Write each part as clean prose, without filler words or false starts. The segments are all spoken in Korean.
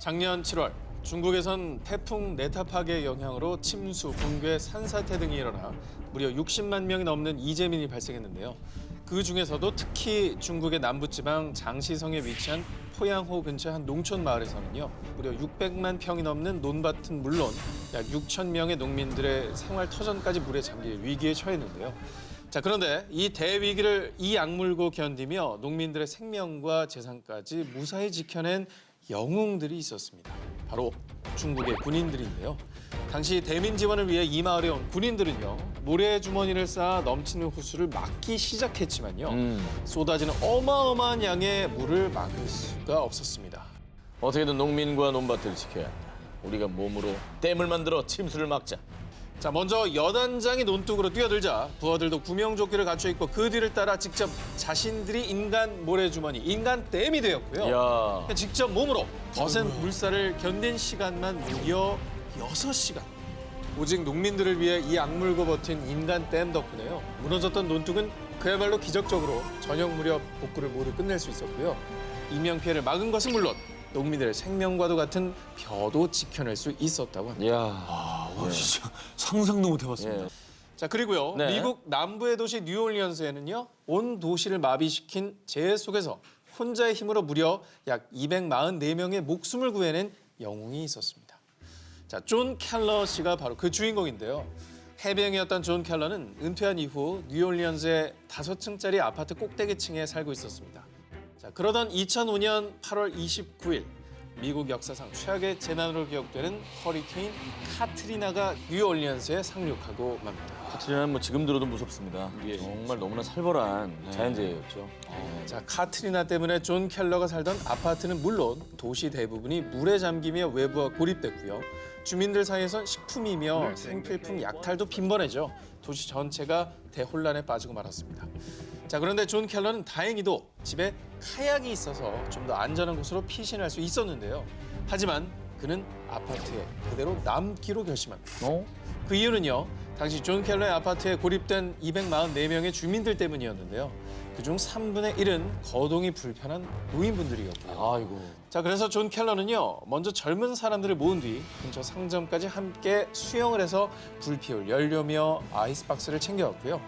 작년 7월 중국에선 태풍 네타파의 영향으로 침수, 붕괴, 산사태 등이 일어나 무려 60만 명이 넘는 이재민이 발생했는데요. 그 중에서도 특히 중국의 남부지방 장시성에 위치한 포양호 근처 한 농촌 마을에서는요. 무려 600만 평이 넘는 논밭은 물론 약 6천 명의 농민들의 생활 터전까지 물에 잠길 위기에 처했는데요. 자, 그런데 이 대위기를 이 악물고 견디며 농민들의 생명과 재산까지 무사히 지켜낸 영웅들이 있었습니다. 바로 중국의 군인들인데요. 당시 대민 지원을 위해 이 마을에 온 군인들은요. 모래주머니를 쌓아 넘치는 호수를 막기 시작했지만요. 쏟아지는 어마어마한 양의 물을 막을 수가 없었습니다. 어떻게든 농민과 논밭을 지켜야 한다. 우리가 몸으로 댐을 만들어 침수를 막자. 자, 먼저 여단장이 논둑으로 뛰어들자 부하들도 구명조끼를 갖춰 입고 그 뒤를 따라 직접 자신들이 인간 모래주머니, 인간 댐이 되었고요. 야, 직접 몸으로 거센 물살을 견딘 시간만 무려 6시간. 오직 농민들을 위해 이 악물고 버틴 인간 댐 덕분에요. 무너졌던 논둑은 그야말로 기적적으로 저녁 무렵 복구를 모두 끝낼 수 있었고요. 인명피해를 막은 것은 물론 농민들의 생명과도 같은 벼도 지켜낼 수 있었다고 합니다. 야, 진짜 상상도 못 해봤습니다. 예. 자, 그리고요. 네. 미국 남부의 도시 뉴올리언스에는요. 온 도시를 마비시킨 재해 속에서 혼자의 힘으로 무려 약 244명의 목숨을 구해낸 영웅이 있었습니다. 자, 존 켈러 씨가 바로 그 주인공인데요. 해병이었던 존 켈러는 은퇴한 이후 뉴올리언스의 5층짜리 아파트 꼭대기층에 살고 있었습니다. 자, 그러던 2005년 8월 29일 미국 역사상 최악의 재난으로 기억되는 허리케인 카트리나가 뉴올리언스에 상륙하고 맙니다. 카트리나는 뭐 지금 들어도 무섭습니다. 예. 정말 너무나 살벌한 자연재해였죠. 자, 카트리나 때문에 존 켈러가 살던 아파트는 물론 도시 대부분이 물에 잠기며 외부와 고립됐고요. 주민들 사이에선 식품이며 생필품, 약탈도 빈번해져 도시 전체가 대혼란에 빠지고 말았습니다. 자, 그런데 존 켈러는 다행히도 집에 카약이 있어서 좀 더 안전한 곳으로 피신할 수 있었는데요. 하지만 그는 아파트에 그대로 남기로 결심합니다. 그 이유는요. 당시 존 켈러의 아파트에 고립된 244명의 주민들 때문이었는데요. 그중 3분의 1은 거동이 불편한 노인분들이었고요. 아이고. 자, 그래서 존 켈러는요. 먼저 젊은 사람들을 모은 뒤 근처 상점까지 함께 수영을 해서 불 피울 연료며 아이스박스를 챙겨왔고요.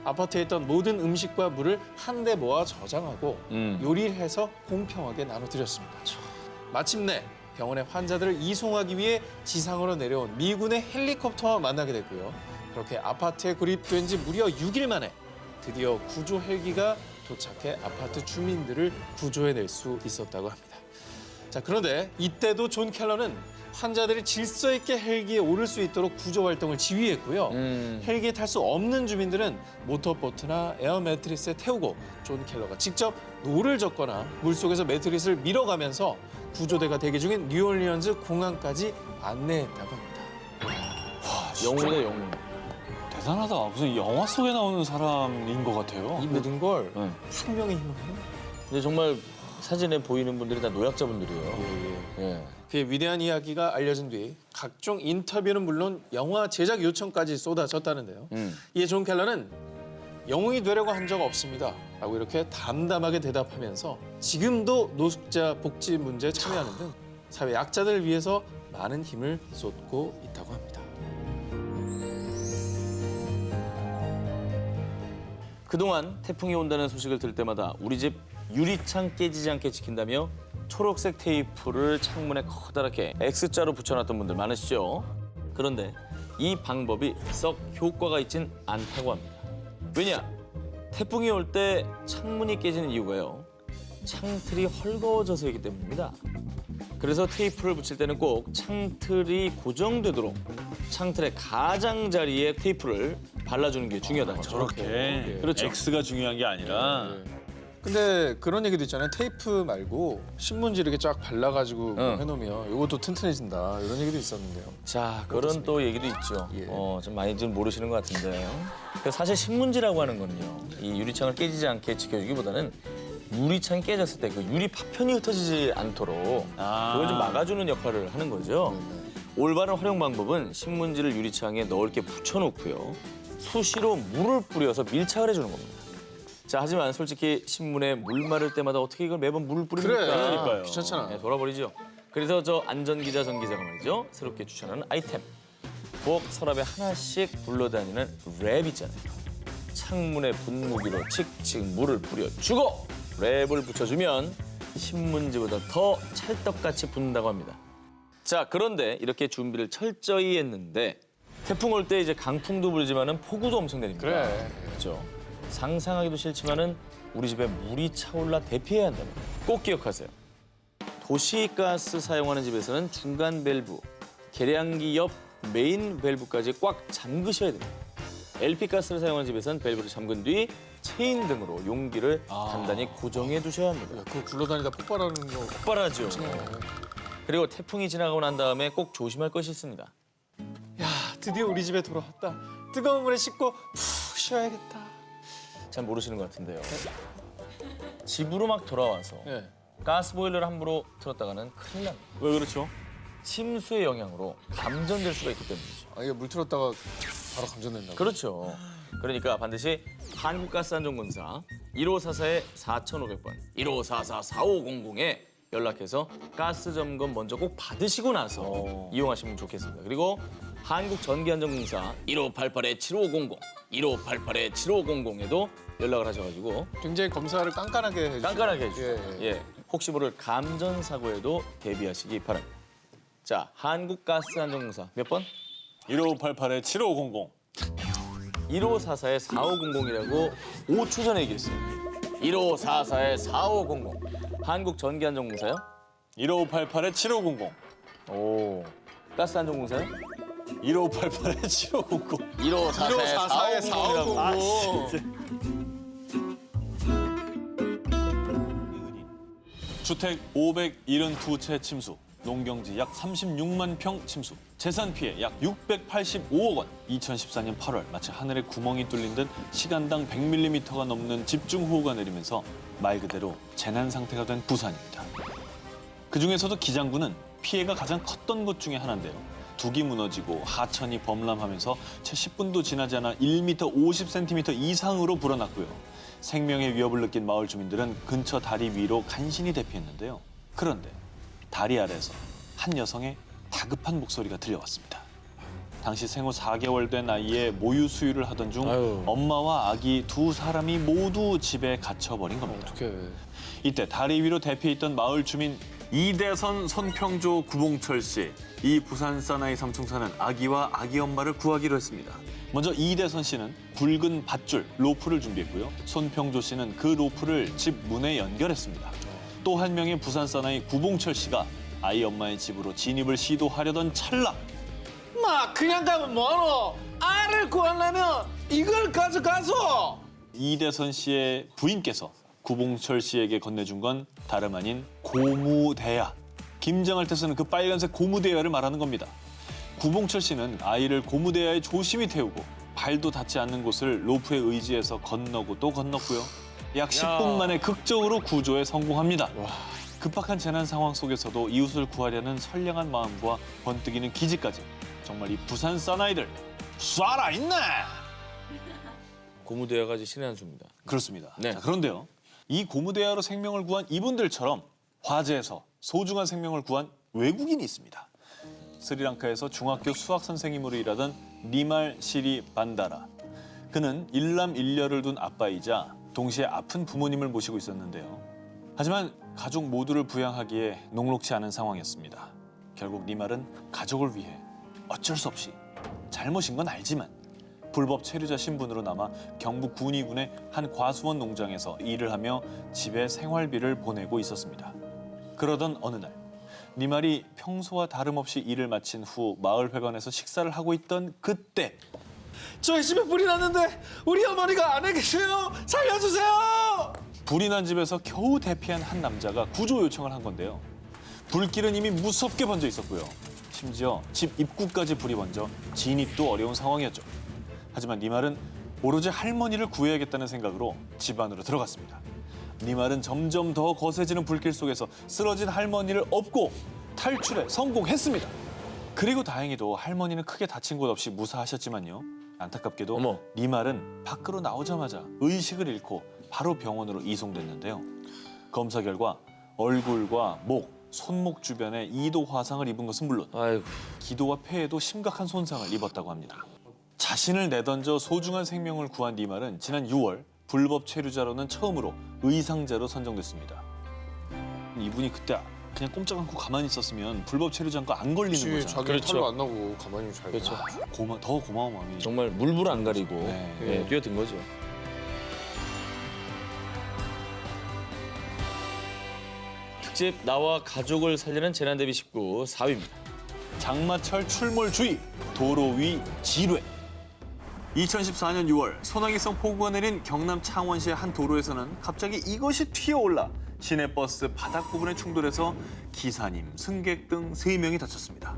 아파트에 있던 모든 음식과 물을 한데 모아 저장하고 요리를 해서 공평하게 나눠드렸습니다. 마침내 병원에 환자들을 이송하기 위해 지상으로 내려온 미군의 헬리콥터와 만나게 됐고요. 그렇게 아파트에 고립된 지 무려 6일 만에 드디어 구조 헬기가 도착해 아파트 주민들을 구조해낼 수 있었다고 합니다. 자, 그런데 이때도 존 켈러는 환자들이 질서 있게 헬기에 오를 수 있도록 구조 활동을 지휘했고요. 헬기에 탈 수 없는 주민들은 모터보트나 에어 매트리스에 태우고 존 켈러가 직접 노를 젓거나 물속에서 매트리스를 밀어가면서 구조대가 대기 중인 뉴올리언즈 공항까지 안내했다고 합니다. 영웅이다, 영웅. 대단하다. 무슨 영화 속에 나오는 사람인 것 같아요. 이 모든 걸 네. 생명의 힘으로 해요. 근데 정말 사진에 보이는 분들이 다 노약자분들이에요. 예. 그의 위대한 이야기가 알려진 뒤 각종 인터뷰는 물론 영화 제작 요청까지 쏟아졌다는데요. 이에 존 켈러는 영웅이 되려고 한 적 없습니다. 라고 이렇게 담담하게 대답하면서 지금도 노숙자 복지 문제에 참여하는 등 사회 약자들을 위해서 많은 힘을 쏟고 있다고 합니다. 그동안 태풍이 온다는 소식을 들을 때마다 우리 집 유리창 깨지지 않게 지킨다며 초록색 테이프를 창문에 커다랗게 X자로 붙여놨던 분들 많으시죠? 그런데 이 방법이 썩 효과가 있진 않다고 합니다. 왜냐? 태풍이 올 때 창문이 깨지는 이유가요. 창틀이 헐거워져서이기 때문입니다. 그래서 테이프를 붙일 때는 꼭 창틀이 고정되도록 창틀의 가장자리에 테이프를 발라주는 게 중요하다고 하죠. 저렇게 그렇죠. X가 중요한 게 아니라 근데 그런 얘기도 있잖아요. 테이프 말고 신문지 이렇게 쫙 발라가지고 해놓으면 이것도 튼튼해진다. 이런 얘기도 있었는데요. 자, 그런 또 얘기도 있죠. 예. 좀 많이 좀 모르시는 것 같은데요. 사실 신문지라고 하는 거는요. 이 유리창을 깨지지 않게 지켜주기보다는 유리창이 깨졌을 때 그 유리 파편이 흩어지지 않도록 그걸 좀 막아주는 역할을 하는 거죠. 올바른 활용 방법은 신문지를 유리창에 넓게 붙여놓고요. 수시로 물을 뿌려서 밀착을 해주는 겁니다. 자, 하지만 솔직히 신문에 물 마를 때마다 어떻게 이걸 매번 물을 뿌립니까? 그래. 그러니까요. 귀찮잖아. 네, 돌아버리죠. 그래서 저 안전기자 전 기자가 말이죠. 새롭게 추천하는 아이템. 부엌 서랍에 하나씩 굴러다니는 랩 있잖아요. 창문에 분무기로 칙칙 물을 뿌려주고 랩을 붙여주면 신문지보다 더 찰떡같이 붙는다고 합니다. 자, 그런데 이렇게 준비를 철저히 했는데 태풍 올 때 이제 강풍도 불지만은 폭우도 엄청 내립니다. 그래. 그렇죠. 상상하기도 싫지만은 우리 집에 물이 차올라 대피해야 한다면 꼭 기억하세요. 도시가스 사용하는 집에서는 중간 밸브, 계량기 옆 메인 밸브까지 꽉 잠그셔야 됩니다. LP가스를 사용하는 집에서는 밸브를 잠근 뒤 체인 등으로 용기를 단단히 고정해 두셔야 합니다. 야, 그거 굴러다니다 폭발하는 거. 폭발하죠. 그리고 태풍이 지나가고 난 다음에 꼭 조심할 것이 있습니다. 야, 드디어 우리 집에 돌아왔다. 뜨거운 물에 씻고 푹 쉬어야겠다. 잘 모르시는 것 같은데요. 집으로 막 돌아와서 예. 가스보일러를 함부로 틀었다가는 큰일 납니다. 왜 그렇죠? 침수의 영향으로 감전될 수가 있기 때문이죠. 아, 이게 물 틀었다가 바로 감전된다고. 그렇죠. 그러니까 반드시 한국가스안전공사 1544-4500번, 1544-4500에 연락해서 가스 점검 먼저 꼭 받으시고 나서 이용하시면 좋겠습니다. 그리고 한국전기안전공사 1588-7500, 1588-7500에도 연락을 하셔가지고 굉장히 검사를 깐깐하게 해주죠. 깐깐하게 해주죠. 예, 예. 혹시 모를 감전 사고에도 대비하시기 바랍니다. 자, 한국가스안전공사 몇 번? 1588-7500. 1544-4500이라고 5초 전에 얘기했어요. 1544-4500. 한국전기안전공사요? 1588-7500. 오. 가스안전공사요? 1588-7500. 1544-4500이라고. 1544-4500. 주택 572채 침수, 농경지 약 36만 평 침수, 재산 피해 약 685억 원. 2014년 8월 마치 하늘에 구멍이 뚫린 듯 시간당 100mm가 넘는 집중호우가 내리면서 말 그대로 재난 상태가 된 부산입니다. 그중에서도 기장군은 피해가 가장 컸던 곳 중에 하나인데요. 둑이 무너지고 하천이 범람하면서 채 10분도 지나지 않아 1m 50cm 이상으로 불어났고요. 생명의 위협을 느낀 마을 주민들은 근처 다리 위로 간신히 대피했는데요. 그런데 다리 아래에서 한 여성의 다급한 목소리가 들려왔습니다. 당시 생후 4개월 된 아이의 모유 수유를 하던 중 아유. 엄마와 아기 두 사람이 모두 집에 갇혀버린 겁니다. 어떡해. 이때 다리 위로 대피했던 마을 주민 이대선 손평조 구봉철 씨. 이 부산 사나이 삼총사는 아기와 아기 엄마를 구하기로 했습니다. 먼저 이대선 씨는 굵은 밧줄, 로프를 준비했고요. 손평조 씨는 그 로프를 집 문에 연결했습니다. 또 한 명의 부산 사나이 구봉철 씨가 아이 엄마의 집으로 진입을 시도하려던 찰나 마, 그냥 가면 뭐하노? 알을 구하려면 이걸 가져가서. 이대선 씨의 부인께서 구봉철 씨에게 건네준 건 다름 아닌 고무대야. 김장할 때 쓰는 그 빨간색 고무대야를 말하는 겁니다. 구봉철 씨는 아이를 고무대야에 조심히 태우고 발도 닿지 않는 곳을 로프에 의지해서 건너고 또 건넜고요. 약 10분 만에 극적으로 구조에 성공합니다. 급박한 재난 상황 속에서도 이웃을 구하려는 선량한 마음과 번뜩이는 기지까지 정말 이 부산 사나이들 쏴라 있네! 고무대야까지 신의 한 수입니다. 그렇습니다. 네. 자, 그런데요. 이 고무대야로 생명을 구한 이분들처럼 화재에서 소중한 생명을 구한 외국인이 있습니다. 스리랑카에서 중학교 수학 선생님으로 일하던 니말 시리 반다라. 그는 일남 일녀를 둔 아빠이자 동시에 아픈 부모님을 모시고 있었는데요. 하지만 가족 모두를 부양하기에 녹록치 않은 상황이었습니다. 결국 니말은 가족을 위해 어쩔 수 없이 잘못인 건 알지만 불법 체류자 신분으로 남아 경북 군위군의 한 과수원 농장에서 일을 하며 집에 생활비를 보내고 있었습니다. 그러던 어느 날 니말이 평소와 다름없이 일을 마친 후 마을 회관에서 식사를 하고 있던 그때 저희 집에 불이 났는데 우리 어머니가 안에 계세요. 살려주세요. 불이 난 집에서 겨우 대피한 한 남자가 구조 요청을 한 건데요. 불길은 이미 무섭게 번져 있었고요. 심지어 집 입구까지 불이 번져 진입도 어려운 상황이었죠. 하지만 니말은 오로지 할머니를 구해야겠다는 생각으로 집 안으로 들어갔습니다. 니말은 점점 더 거세지는 불길 속에서 쓰러진 할머니를 업고 탈출에 성공했습니다. 그리고 다행히도 할머니는 크게 다친 곳 없이 무사하셨지만요. 안타깝게도 어머. 니말은 밖으로 나오자마자 의식을 잃고 바로 병원으로 이송됐는데요. 검사 결과 얼굴과 목, 손목 주변에 2도 화상을 입은 것은 물론 아이고. 기도와 폐에도 심각한 손상을 입었다고 합니다. 자신을 내던져 소중한 생명을 구한 리말은 지난 6월 불법 체류자로는 처음으로 의상자로 선정됐습니다. 이분이 그때 그냥 꼼짝 않고 가만히 있었으면 불법 체류자 않고 안 걸리는 그렇지, 거잖아요. 자기 그렇죠. 털도 안 나고 가만히 잘. 그렇죠. 더 고마운 마음이. 정말 물불 안 가리고 네. 예, 뛰어든 거죠. 특집 나와 가족을 살리는 재난 대비 19 4위입니다. 장마철 출몰 주의, 도로 위 지뢰. 2014년 6월 소나기성 폭우가 내린 경남 창원시의 한 도로에서는 갑자기 이것이 튀어올라 시내버스 바닥 부분에 충돌해서 기사님, 승객 등 3명이 다쳤습니다.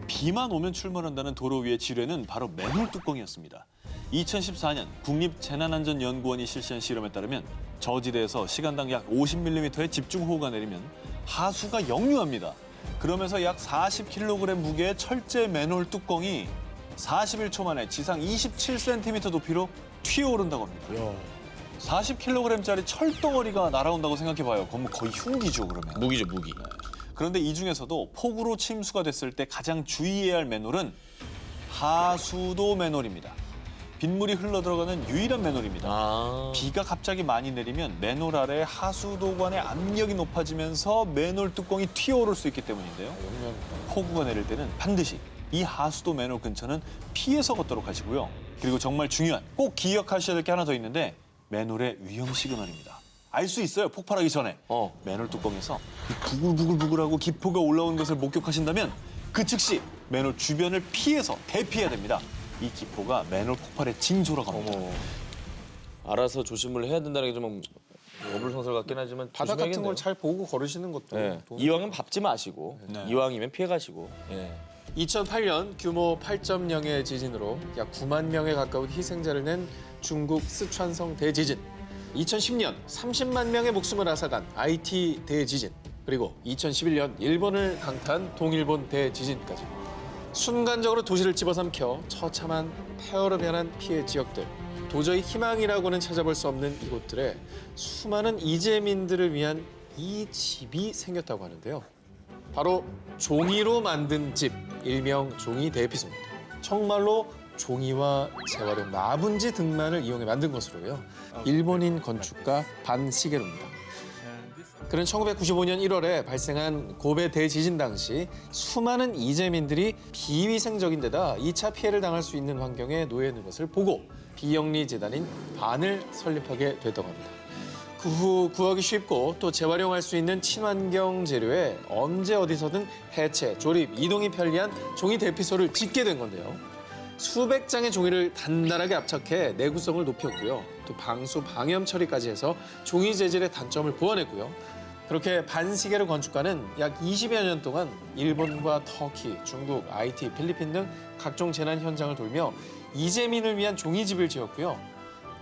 비만 오면 출몰한다는 도로 위의 지뢰는 바로 맨홀 뚜껑이었습니다. 2014년 국립재난안전연구원이 실시한 실험에 따르면 저지대에서 시간당 약 50mm의 집중호우가 내리면 하수가 역류합니다. 그러면서 약 40kg 무게의 철제 맨홀 뚜껑이 41초 만에 지상 27cm 높이로 튀어오른다고 합니다. 40kg짜리 철덩어리가 날아온다고 생각해봐요. 그건 거의 흉기죠, 그러면. 무기죠, 무기. 그런데 이 중에서도 폭우로 침수가 됐을 때 가장 주의해야 할 맨홀은 하수도 맨홀입니다. 빗물이 흘러들어가는 유일한 맨홀입니다. 아. 비가 갑자기 많이 내리면 맨홀 아래 하수도관의 압력이 높아지면서 맨홀 뚜껑이 튀어오를 수 있기 때문인데요. 폭우가 내릴 때는 반드시 이 하수도 맨홀 근처는 피해서 걷도록 하시고요. 그리고 정말 중요한 꼭 기억하셔야 될 게 하나 더 있는데 맨홀의 위험 시그널입니다. 알 수 있어요, 폭발하기 전에. 맨홀 뚜껑에서 이 부글부글부글하고 기포가 올라오는 것을 목격하신다면 그 즉시 맨홀 주변을 피해서 대피해야 됩니다. 이 기포가 맨홀 폭발의 징조라고 합니다. 알아서 조심을 해야 된다는 게 좀 어불성설 같긴 하지만 바닥 같은 조심해야겠네요. 걸 잘 보고 걸으시는 것도. 예. 도움이 이왕은 밟지 마시고 네. 이왕이면 피해 가시고. 예. 2008년 규모 8.0의 지진으로 약 9만 명에 가까운 희생자를 낸 중국 스촨성 대지진. 2010년 30만 명의 목숨을 앗아간 IT 대지진. 그리고 2011년 일본을 강타한 동일본 대지진까지. 순간적으로 도시를 집어삼켜 처참한 폐허로 변한 피해 지역들. 도저히 희망이라고는 찾아볼 수 없는 이곳들에 수많은 이재민들을 위한 이 집이 생겼다고 하는데요. 바로 종이로 만든 집, 일명 종이 대피소입니다. 정말로 종이와 재활용 마분지 등만을 이용해 만든 것으로요. 일본인 건축가 반시게루입니다. 그는 1995년 1월에 발생한 고베 대지진 당시 수많은 이재민들이 비위생적인 데다 2차 피해를 당할 수 있는 환경에 놓여 있는 것을 보고 비영리 재단인 반을 설립하게 됐다고 합니다. 그 후 구하기 쉽고 또 재활용할 수 있는 친환경 재료에 언제 어디서든 해체, 조립, 이동이 편리한 종이 대피소를 짓게 된 건데요. 수백 장의 종이를 단단하게 압착해 내구성을 높였고요. 또 방수, 방염 처리까지 해서 종이 재질의 단점을 보완했고요. 그렇게 반시게루 건축가는 약 20여 년 동안 일본과 터키, 중국, IT, 필리핀 등 각종 재난 현장을 돌며 이재민을 위한 종이집을 지었고요.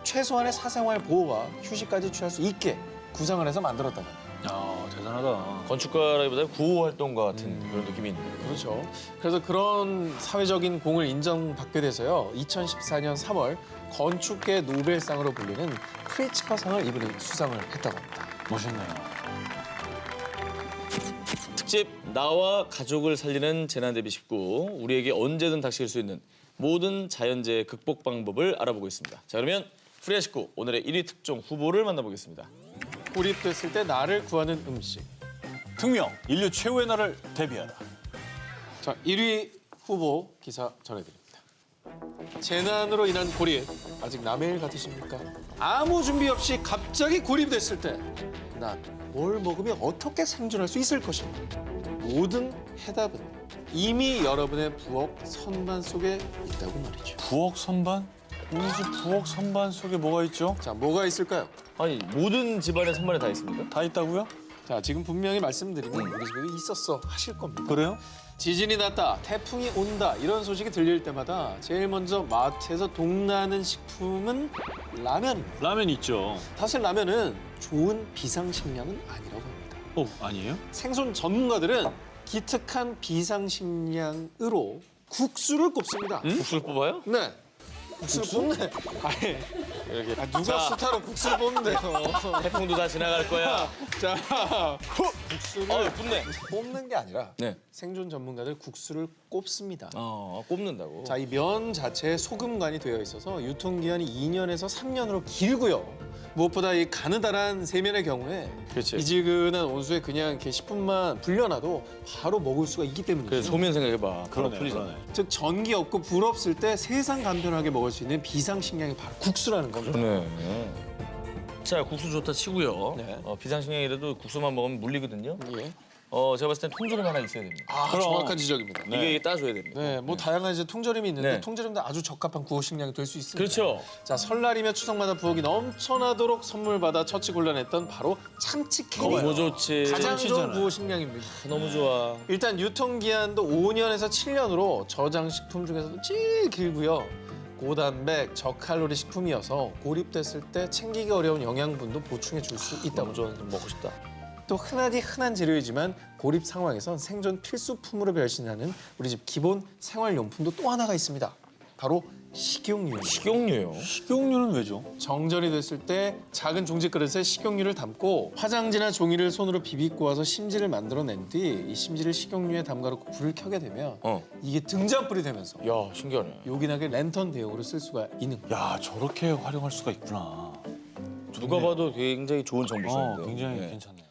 최소한의 사생활 보호와 휴식까지 취할 수 있게 구상을 해서 만들었다고 합니다. 야, 대단하다. 건축가라기보다는 구호 활동가 같은 그런 느낌이 있네요. 그렇죠. 그래서 그런 사회적인 공을 인정받게 돼서요. 2014년 3월 건축계 노벨상으로 불리는 프리츠커상을 이분이 수상을 했다고 합니다. 멋있네요. 특집 나와 가족을 살리는 재난 대비 19 우리에게 언제든 닥칠 수 있는 모든 자연재해 극복 방법을 알아보고 있습니다. 자, 그러면 프리아 19 오늘의 1위 특종 후보를 만나보겠습니다. 고립됐을 때 나를 구하는 음식. 특명, 인류 최후의 날을 대비하라. 자, 1위 후보 기사 전해드립니다. 재난으로 인한 고립, 아직 남의 일 같으십니까? 아무 준비 없이 갑자기 고립됐을 때 난 뭘 먹으면 어떻게 생존할 수 있을 것인가? 모든 해답은 이미 여러분의 부엌 선반 속에 있다고 말이죠. 부엌 선반? 우리 집 부엌 선반 속에 뭐가 있죠? 자, 뭐가 있을까요? 아니 모든 집안의 선반에 다 있습니까? 다 있다고요? 자, 지금 분명히 말씀드리면 우리 집에도 있었어 하실 겁니다. 그래요? 지진이 났다, 태풍이 온다 이런 소식이 들릴 때마다 제일 먼저 마트에서 동나는 식품은 라면입니다. 라면 있죠. 사실 라면은 좋은 비상식량은 아니라고 합니다. 아니에요? 생선 전문가들은 기특한 비상식량으로 국수를 꼽습니다. 국수를 뽑아요? 네. 국수를 꼽네. 아예 이렇게. 누가 자, 스타로 국수를 뽑는데요? 태풍도 다 지나갈 거야. 자, 국수를 붓네. 뽑는 게 아니라 네. 생존 전문가들 국수를 꼽습니다. 꼽는다고. 자, 이 면 자체에 소금간이 되어 있어서 유통기한이 2년에서 3년으로 길고요. 무엇보다 이 가느다란 세면의 경우에 그렇지. 미지근한 온수에 그냥 이렇게 10분만 불려놔도 바로 먹을 수가 있기 때문이죠. 그래 소면 생각해봐. 그러네, 풀리잖아. 그러네. 즉 전기 없고 불 없을 때 세상 간편하게 먹을 수 있는 비상식량이 바로 국수라는 겁니다. 그러네. 자 국수 좋다 치고요. 네. 비상식량이라도 국수만 먹으면 물리거든요. 예. 제가 봤을 땐 통조림 하나 있어야 됩니다. 그럼. 정확한 지적입니다. 이게 따줘야 됩니다. 네, 뭐 다양한 이제 통조림이 있는데 네. 통조림도 아주 적합한 구호 식량이 될 수 있습니다. 그렇죠. 자, 설날이며 추석마다 부엌이 넘쳐나도록 선물 받아 처치 곤란했던 바로 참치 캐리. 너무 좋지. 가장 좋은 참치잖아요. 구호 식량입니다. 너무 좋아. 일단 유통기한도 5년에서 7년으로 저장식품 중에서도 제일 길고요. 고단백, 저칼로리 식품이어서 고립됐을 때 챙기기 어려운 영양분도 보충해 줄 수 있다고. 너무 좋아. 좀 먹고 싶다. 또 흔한 재료이지만 고립 상황에선 생존 필수품으로 변신하는 우리 집 기본 생활용품도 또 하나가 있습니다. 바로 식용유입니다. 식용유요. 식용유는 왜죠? 정전이 됐을 때 작은 종지 그릇에 식용유를 담고 화장지나 종이를 손으로 비비꼬아서 심지를 만들어낸 뒤 이 심지를 식용유에 담가놓고 불을 켜게 되면 이게 등잔불이 되면서 야 신기하네. 요긴하게 랜턴 대용으로 쓸 수가 있는 거예요. 야, 저렇게 활용할 수가 있구나. 누가 봐도 굉장히 좋은 정보인데. 굉장히 괜찮네요.